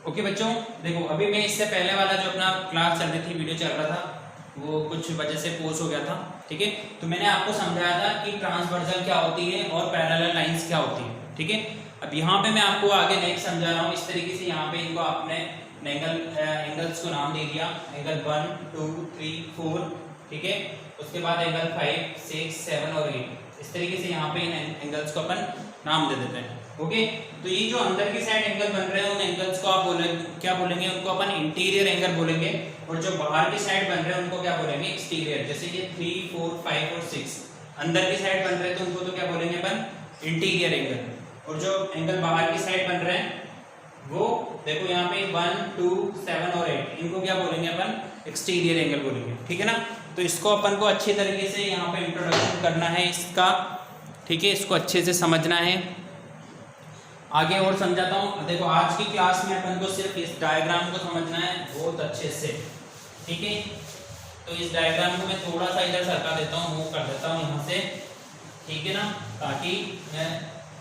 Okay बच्चों, देखो अभी मैं इससे पहले वाला जो अपना क्लास चल रही थी, वीडियो चल रहा था, वो कुछ वजह से पोस्ट हो गया था। ठीक है, तो मैंने आपको समझाया था कि ट्रांसवर्सल क्या होती है और पैरेलल लाइंस क्या होती है। ठीक है, अब यहाँ पे मैं आपको आगे नेक्स्ट समझा रहा हूँ। इस तरीके से यहाँ पे इनको आपने एंगल्स को नाम दे दिया, एंगल 1 2 3 4। ठीक है, उसके बाद एंगल 5 6 7 और 8। इस तरीके से यहाँ पे इन एंगल्स को अपन नाम दे देते हैं। ओके, तो ये जो अंदर की साइड एंगल बन रहे हैं उन एंगल्स को आप क्या बोलेंगे, उनको अपन इंटीरियर एंगल बोलेंगे। और जो बाहर की साइड बन रहे हैं उनको क्या बोलेंगे, एक्सटीरियर। जैसे ये 3 4 5 और 6 अंदर की साइड बन रहे हैं तो उनको तो क्या बोलेंगे अपन, इंटीरियर एंगल। और जो एंगल बाहर की साइड बन रहे हैं वो देखो यहाँ पे 1 2 7 और 8, इनको क्या बोलेंगे अपन, एक्सटीरियर एंगल बोलेंगे। ठीक है ना, तो इसको अपन को अच्छी तरीके से यहाँ पे इंट्रोडक्शन करना है इसका। ठीक है, इसको अच्छे से समझना है। आगे और समझाता हूँ। देखो आज की क्लास में अपन को सिर्फ इस डायग्राम को समझना है बहुत अच्छे से। ठीक है, तो इस डायग्राम को मैं थोड़ा सा इधर सरका देता हूँ, मूव कर देता हूँ यहाँ से। ठीक है ना, ताकि मैं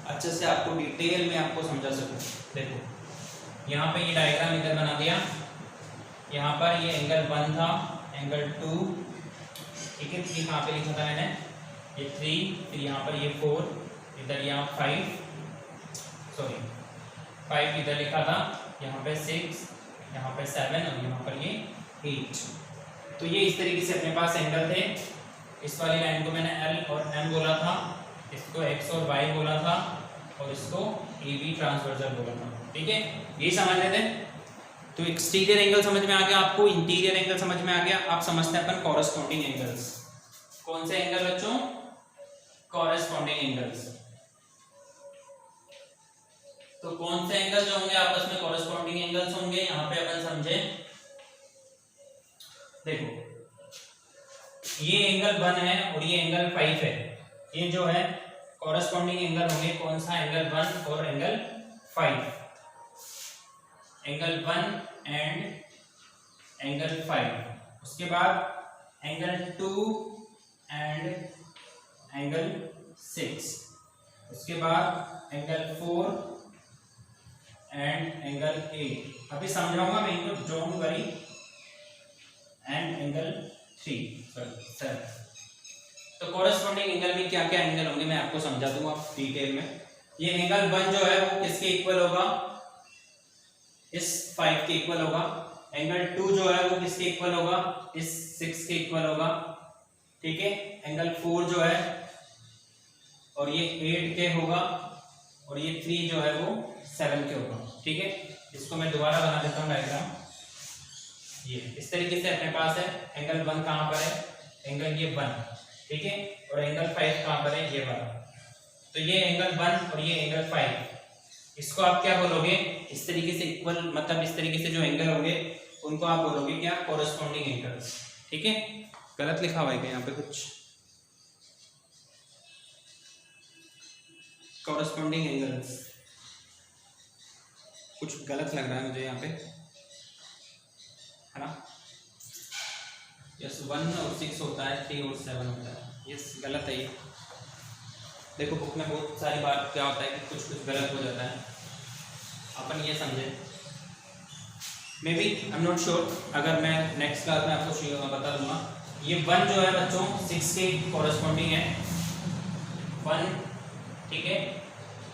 अच्छे से आपको डिटेल में आपको समझा सकूँ। देखो यहाँ पे ये डायग्राम इधर बना दिया। यहाँ पर ये एंगल 1 था, एंगल 2। ठीक है, यहाँ पे लिखा था मैंने ये 3, फिर यहाँ पर ये 4, इधर यहाँ 5 इधर लिखा था, यहाँ पे 6, यहाँ पे 7 और यहाँ पर ये 8। तो ये इस तरीके से अपने पास एंगल थे। इस वाली लाइन को मैंने L और M बोला था, इसको X और Y बोला था, और इसको AB ट्रांसवर्सल बोला था। ठीक है, ये समझ रहे थे। तो एक्सटीरियर एंगल समझ में आ गया आपको, इंटीरियर एंगल समझ में आ गया। आप समझते हैं अपन कॉरेस्पॉन्डिंग एंगल्स। कौन से एंगल बच्चों, कॉरेस्पॉन्डिंग एंगल्स। तो कौन से एंगल जो होंगे आपस में कॉरेस्पॉन्डिंग एंगल्स होंगे, यहाँ पे अपन समझे। देखो ये एंगल 1 है और ये एंगल 5 है, ये जो है कॉरेस्पॉन्डिंग एंगल होंगे। कौन सा, एंगल 1 और एंगल 5। Angle 1 and angle 5। उसके बाद एंगल 2 एंड एंगल 6। उसके बाद एंगल 4 एंड एंगल 8। अभी समझाऊंगा मैं इनको, डोंट वरी। And angle 7। तो कॉरेस्पॉन्डिंग एंगल में क्या क्या एंगल होंगे मैं आपको समझा दूंगा डिटेल में। ये एंगल 1 जो है वो किसके इक्वल होगा, इस 5 के इक्वल होगा। एंगल 2 जो है वो किसके इक्वल होगा, इस 6 के इक्वल होगा। ठीक है, एंगल 4 जो है और ये 8 के होगा, और ये 3 जो है वो 7 के होगा। ठीक है, इसको मैं दोबारा बना देता हूँ डायग्राम। ये इस तरीके से अपने पास है। एंगल 1 कहाँ पर है, एंगल ये 1। ठीक है, और एंगल 5 कहाँ पर है, ये वाला। तो ये एंगल 1 और ये एंगल 5, इसको आप क्या बोलोगे, इस तरीके से इक्वल, मतलब इस तरीके से जो एंगल होंगे उनको आप बोलोगे क्या, कॉरेस्पॉन्डिंग एंगल्स। ठीक है, गलत लिखा हुआ है क्या यहाँ पे, कुछ कॉरेस्पॉन्डिंग एंगल्स कुछ गलत लग रहा है मुझे यहाँ पे, है ना। यस, 1 और 6 होता है, 3 और 7 होता है। यस, गलत है ये। देखो बुक में बहुत सारी बात क्या होता है कि कुछ कुछ गलत हो जाता है, अपन ये समझे। Maybe I am not sure, अगर मैं नेक्स्ट क्लास में आपको बता दूंगा। ये 1 जो है बच्चों 6 के कॉरेस्पॉन्डिंग है, 1। ठीक है,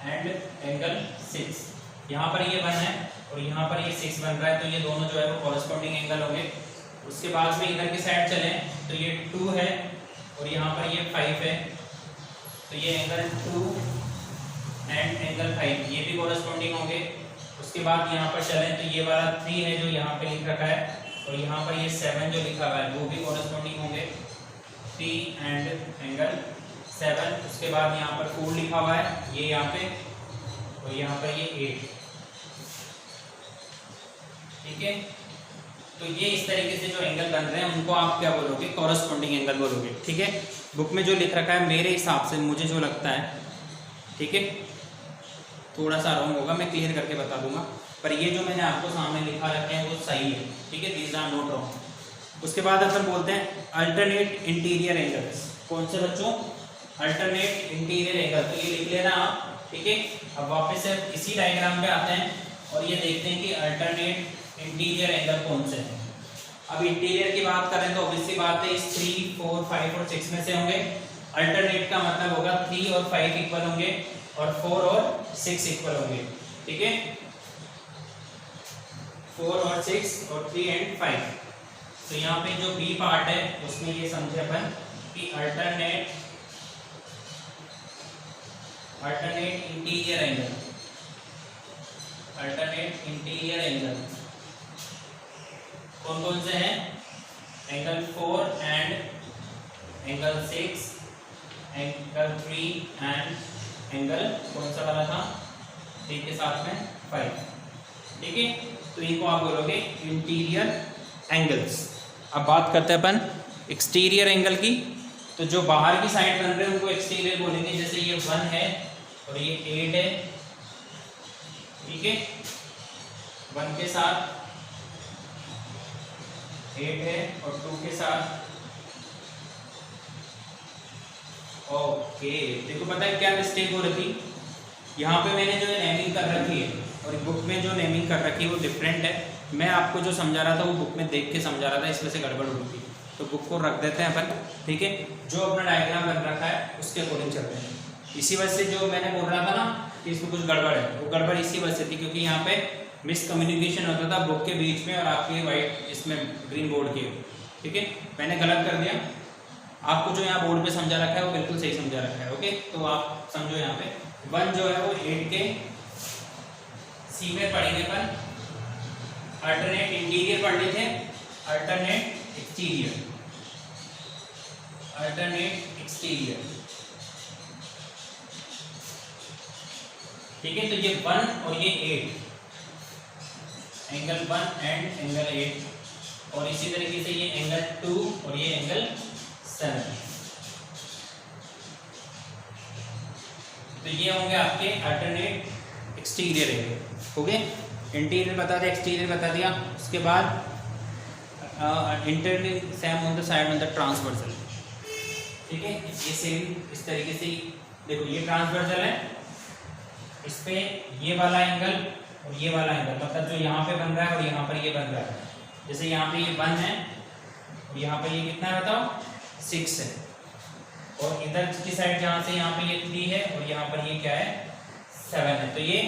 एंड एंगल 6। यहाँ पर ये 1 है और यहाँ पर ये 6 बन रहा है, तो ये दोनों जो है वो कॉरेस्पॉन्डिंग एंगल होंगे। उसके बाद में इधर की साइड चले तो ये 2 है और यहाँ पर ये 5 है, तो ये एंगल 2 एंड एंगल 5 ये भी कॉरेस्पॉन्डिंग होंगे। उसके बाद यहाँ पर चलें तो ये वाला 3 है जो यहाँ पे लिख रखा है, और यहाँ पर ये 7 जो लिखा हुआ है वो भी कॉरेस्पॉन्डिंग होंगे, 3 एंड एंगल 7। उसके बाद यहाँ पर 4 लिखा हुआ है, ये यहाँ पे, और यहाँ पर ये 8। ठीक है, तो ये इस तरीके से जो एंगल बन रहे हैं उनको आप क्या बोलोगे, कॉरेस्पॉन्डिंग एंगल बोलोगे। ठीक है, बुक में जो लिख रखा है मेरे हिसाब से मुझे जो लगता है, ठीक है, थोड़ा सा रॉन्ग होगा, मैं क्लियर करके बता दूंगा, पर ये जो मैंने आपको सामने लिखा रखे हैं वो सही है। ठीक है, दीज आर नॉट रॉन्ग। उसके बाद अपन बोलते हैं अल्टरनेट इंटीरियर एंगल्स। कौन से बच्चों, अल्टरनेट इंटीरियर एंगल। तो ये लिख लेना आप। ठीक है, अब वापस से इसी डायग्राम पे आते हैं। और ये देखते हैं कि अल्टरनेट इंटीरियर एंगल कौन से हैं। अब इंटीरियर की बात करें तो ऑब्वियसली बात है इस 3, 4, 5 और 6 में से होंगे। अल्टरनेट का मतलब होगा 3 और 5 इक्वल होंगे और 4 और 6 इक्वल होंगे, ठीक है। 4 और 6 और 3 एंड 5। तो यहाँ पे जो बी पार्ट है उसमें ये समझे अपन कि alternate interior angle, alternate interior angle कौन कौन से हैं? Angle 4 and angle 6, angle 3 and angle कौन सा वाला था? 3 के साथ में 5, ठीक है। तो इनको आप बोलोगे इंटीरियर एंगल्स। अब बात करते हैं अपन एक्सटीरियर एंगल की। तो जो बाहर की साइड बन रहे हैं उनको एक्सटीरियर बोलेंगे। जैसे ये 1 है और ये 8 है, ठीक है। 1 के साथ 8 है और 2 के साथ, ओके। देखो पता है क्या मिस्टेक हो रही थी, यहाँ पे मैंने जो नेमिंग कर रखी है और बुक में जो नेमिंग कर रखी है वो डिफरेंट है। मैं आपको जो समझा रहा था वो बुक में देख के समझा रहा था, इसमें से गड़बड़ हो रही थी। तो बुक को रख देते हैं अपन, ठीक है। जो अपना डायग्राम बन रखा है उसके अकॉर्डिंग चलते हैं। इसी वजह से जो मैंने बोल रहा था ना कि इसमें कुछ गड़बड़ है, वो गड़बड़ इसी वजह से थी क्योंकि यहाँ पे मिसकम्युनिकेशन होता था बुक के बीच में और आपके वाइट इसमें ग्रीन बोर्ड के, ठीक है। मैंने गलत कर दिया। आपको जो यहाँ बोर्ड पे समझा रखा है वो बिल्कुल सही समझा रखा है, ओके। तो आप समझो यहाँ पे 1 जो है वो 8 के सी में पढ़ेंगे पर अल्टरनेट इंटीरियर पढ़ने थे, अल्टरनेट एक्सटीरियर, अल्टरनेट एक्सटीरियर, ठीक है। तो ये 1 और ये 8, एंगल 1 एंड एंगल 8, और इसी तरीके से ये एंगल 2 और ये एंगल 7। तो ये होंगे आपके अल्टरनेट एक्सटीरियर एंगल, हो गए। इंटीरियर बता दिया, एक्सटीरियर बता दिया। उसके बाद internal same on the side on the transversal, ठीक है। ये सेम इस तरीके से देखो, ये ट्रांसवर्सल है, इस पे ये वाला एंगल और ये वाला एंगल, मतलब जो यहाँ पे बन रहा है और यहाँ पर ये बन रहा है। जैसे यहाँ पे ये 1 है और यहाँ पे ये कितना है बताओ? 6 है। और इधर की साइड जहाँ से यहाँ पे ये 3 है और यहाँ पर ये क्या है? 7 है। तो ये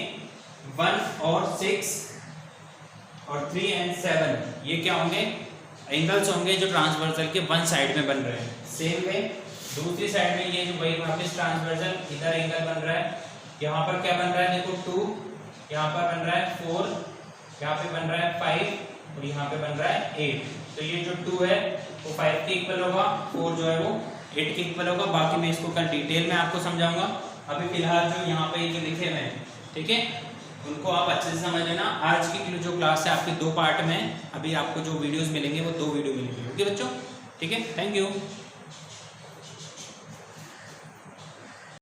1 और 6 और 3 एंड 7 ये क्या होंगे? एंगल्स होंगे जो ट्रांसवर्सल के 1 साइड में बन रहे हैं। सेम वे दूसरी साइड में ये जो वही वापस ट्रांसवर्सल इधर एंगल बन रहा है। यहाँ पर क्या बन रहा है देखो 2, यहाँ पर बन रहा है 4, यहाँ पे बन रहा है 5 और यहाँ पे बन रहा है 8। तो ये जो 2 है वो 5 के इक्वल होगा, 4 जो है वो 8 के इक्वल होगा। बाकी मैं इसको कल डिटेल में आपको समझाऊंगा। अभी फिलहाल जो यहाँ पे जो लिखे हुए हैं, ठीक है, उनको आप अच्छे से समझ लेना। आज की जो क्लास है आपकी 2 पार्ट में, अभी आपको जो वीडियोस मिलेंगे वो 2 वीडियो मिलेंगे, ओके बच्चों, ठीक है। Thank you.